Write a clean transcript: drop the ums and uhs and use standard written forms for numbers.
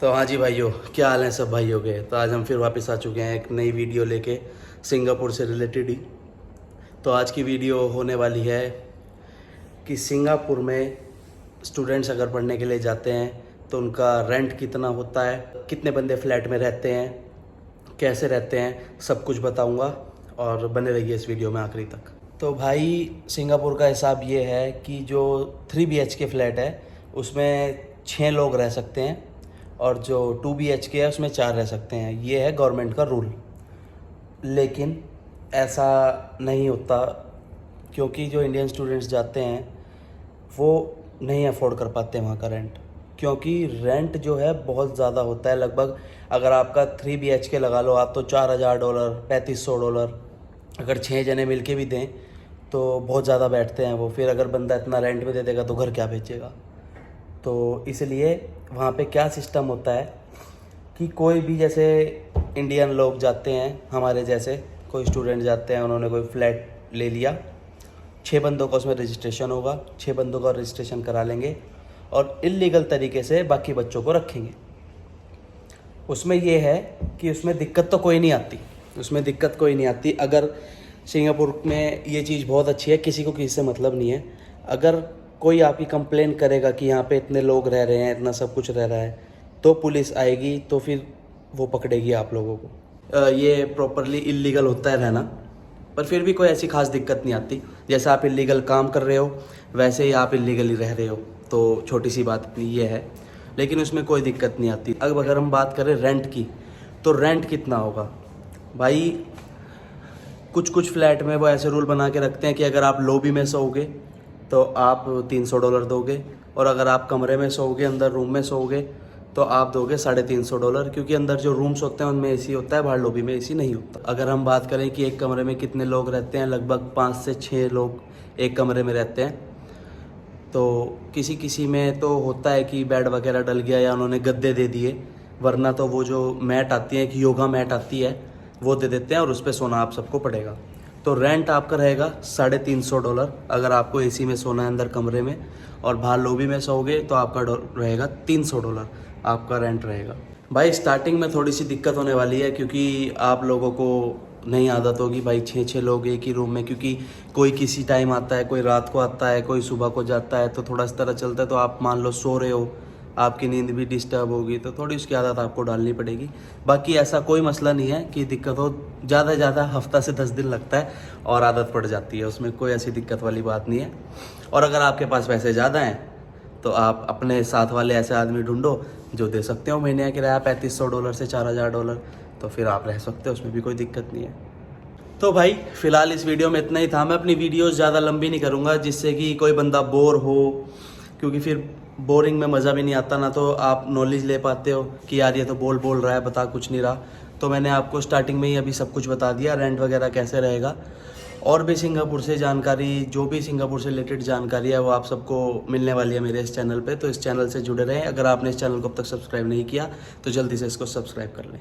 तो हाँ जी भाइयों, क्या हाल है सब भाइयों के। तो आज हम फिर वापस आ चुके हैं एक नई वीडियो लेके, सिंगापुर से रिलेटेड ही। तो आज की वीडियो होने वाली है कि सिंगापुर में स्टूडेंट्स अगर पढ़ने के लिए जाते हैं तो उनका रेंट कितना होता है, कितने बंदे फ्लैट में रहते हैं, कैसे रहते हैं, सब कुछ बताऊंगा और बने रहिए इस वीडियो में आखिरी तक। तो भाई सिंगापुर का हिसाब ये है कि जो 3 BHK फ्लैट है उसमें 6 लोग रह सकते हैं और जो 2 BHK है उसमें 4 रह सकते हैं। ये है गवर्नमेंट का रूल। लेकिन ऐसा नहीं होता क्योंकि जो इंडियन स्टूडेंट्स जाते हैं वो नहीं अफोर्ड कर पाते वहाँ का रेंट, क्योंकि रेंट जो है बहुत ज़्यादा होता है। लगभग अगर आपका 3 BHK लगा लो आप तो $4,000, $3,500। अगर 6 जने मिल के भी दें तो बहुत ज़्यादा बैठते हैं वो। फिर अगर बंदा इतना रेंट में दे देगा तो घर क्या बेचेगा। तो इसलिए वहाँ पे क्या सिस्टम होता है कि कोई भी जैसे इंडियन लोग जाते हैं, हमारे जैसे कोई स्टूडेंट जाते हैं, उन्होंने कोई फ्लैट ले लिया, 6 बंदों का उसमें रजिस्ट्रेशन होगा, 6 बंदों का रजिस्ट्रेशन करा लेंगे और इल्लीगल तरीके से बाकी बच्चों को रखेंगे। उसमें ये है कि उसमें दिक्कत तो कोई नहीं आती, उसमें दिक्कत कोई नहीं आती। अगर सिंगापुर में ये चीज़ बहुत अच्छी है, किसी को किसी से मतलब नहीं है। अगर कोई आपकी कंप्लेन करेगा कि यहाँ पे इतने लोग रह रहे हैं, इतना सब कुछ रह रहा है, तो पुलिस आएगी, तो फिर वो पकड़ेगी आप लोगों को। ये प्रॉपरली इल्लीगल होता है रहना, पर फिर भी कोई ऐसी खास दिक्कत नहीं आती। जैसे आप इल्लीगल काम कर रहे हो वैसे ही आप इल्लीगली रह रहे हो, तो छोटी सी बात ये है, लेकिन उसमें कोई दिक्कत नहीं आती। अब अगर हम बात करें रेंट की, तो रेंट कितना होगा भाई। कुछ कुछ फ्लैट में वो ऐसे रूल बना के रखते हैं कि अगर आप लॉबी में सोओगे तो आप $300 दोगे, और अगर आप कमरे में सोओगे, अंदर रूम में सोओगे, तो आप दोगे $350, क्योंकि अंदर जो रूम्स होते हैं उनमें एसी होता है, बाहर लॉबी में एसी नहीं होता। अगर हम बात करें कि एक कमरे में कितने लोग रहते हैं, लगभग 5 से 6 लोग एक कमरे में रहते हैं। तो किसी किसी में तो होता है कि बेड वगैरह डल गया या उन्होंने गद्दे दे दिए, वरना तो वो जो मैट आती है, एक योगा मैट आती है, वो दे देते हैं और उस पर सोना आप सबको पड़ेगा। तो रेंट आपका रहेगा $350 अगर आपको एसी में सोना है अंदर कमरे में, और बाहर लॉबी में सोओगे तो आपका रहेगा $300 आपका रेंट रहेगा। भाई स्टार्टिंग में थोड़ी सी दिक्कत होने वाली है, क्योंकि आप लोगों को नहीं आदत होगी भाई 6 लोग एक ही रूम में, क्योंकि कोई किसी टाइम आता है, कोई रात को आता है, कोई सुबह को जाता है, तो थोड़ा इस तरह चलता है। तो आप मान लो सो रहे हो, आपकी नींद भी डिस्टर्ब होगी, तो थोड़ी उसकी आदत आपको डालनी पड़ेगी। बाकी ऐसा कोई मसला नहीं है कि दिक्कत हो, ज़्यादा से ज़्यादा हफ्ता से 10 दिन लगता है और आदत पड़ जाती है, उसमें कोई ऐसी दिक्कत वाली बात नहीं है। और अगर आपके पास पैसे ज़्यादा हैं तो आप अपने साथ वाले ऐसे आदमी ढूंढो जो दे सकते हो महीने का किराया $3,500 से $4,000, तो फिर आप रह सकते हो, उसमें भी कोई दिक्कत नहीं है। तो भाई फ़िलहाल इस वीडियो में इतना ही था। मैं अपनी वीडियोस ज़्यादा लंबी नहीं करूँगा जिससे कि कोई बंदा बोर हो, क्योंकि फिर बोरिंग में मज़ा भी नहीं आता ना, तो आप नॉलेज ले पाते हो कि यार ये तो बोल बोल रहा है, बता कुछ नहीं रहा। तो मैंने आपको स्टार्टिंग में ही अभी सब कुछ बता दिया, रेंट वगैरह कैसे रहेगा। और भी सिंगापुर से जानकारी, जो भी सिंगापुर से रिलेटेड जानकारी है वो आप सबको मिलने वाली है मेरे इस चैनल पे। तो इस चैनल से जुड़े रहें। अगर आपने इस चैनल को अब तक सब्सक्राइब नहीं किया तो जल्दी से इसको सब्सक्राइब कर लें।